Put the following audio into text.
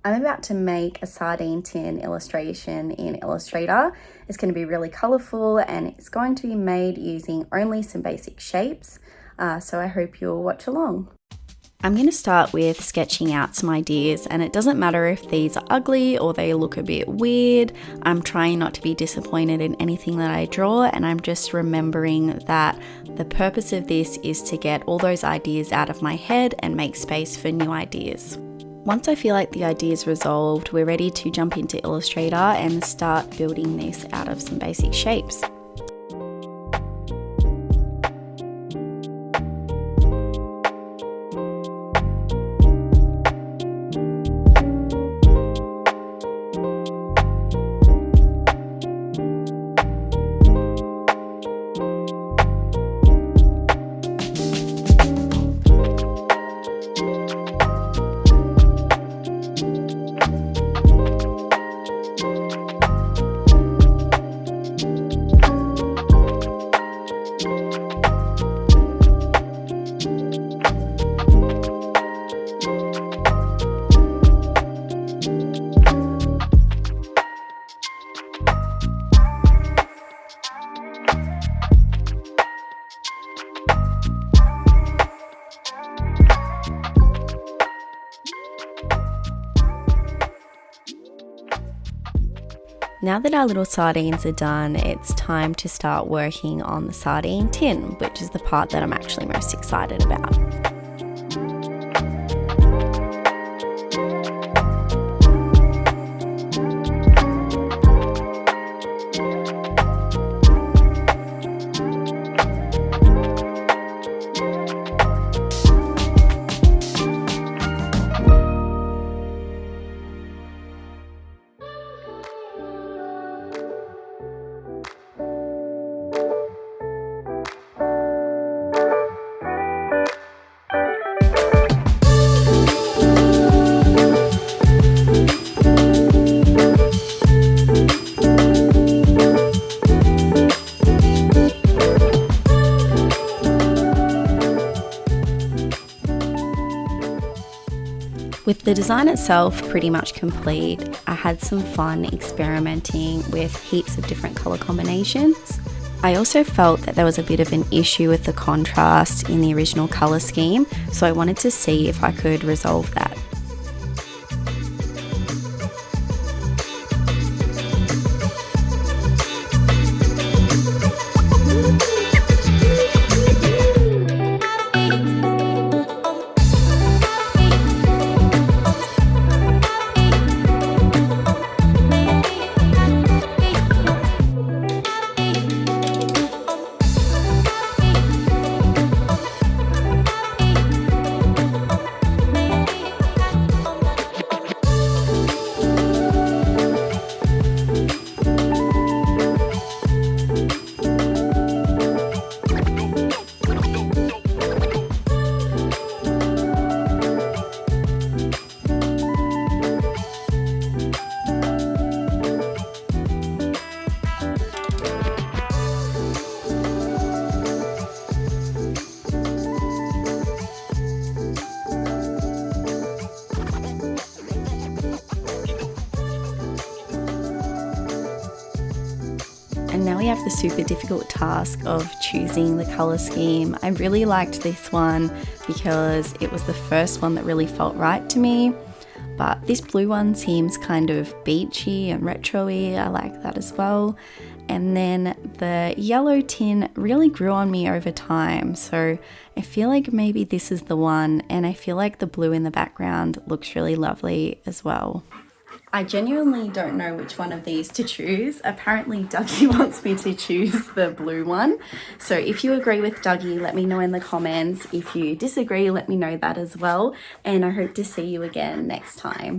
I'm about to make a sardine tin illustration in Illustrator. It's going to be really colourful and it's going to be made using only some basic shapes. So I hope you'll watch along. I'm going to start with sketching out some ideas, and it doesn't matter if these are ugly or they look a bit weird. I'm trying not to be disappointed in anything that I draw, and I'm just remembering that the purpose of this is to get all those ideas out of my head and make space for new ideas. Once I feel like the idea is resolved, we're ready to jump into Illustrator and start building this out of some basic shapes. Now that our little sardines are done, it's time to start working on the sardine tin, which is the part that I'm actually most excited about. With the design itself pretty much complete, I had some fun experimenting with heaps of different colour combinations. I also felt that there was a bit of an issue with the contrast in the original colour scheme, so I wanted to see if I could resolve that. And now we have the super difficult task of choosing the colour scheme. I really liked this one because it was the first one that really felt right to me. But this blue one seems kind of beachy and retro-y. I like that as well. And then the yellow tin really grew on me over time. So I feel like maybe this is the one, and I feel like the blue in the background looks really lovely as well. I genuinely don't know which one of these to choose. Apparently Dougie wants me to choose the blue one. So if you agree with Dougie, let me know in the comments. If you disagree, let me know that as well. And I hope to see you again next time.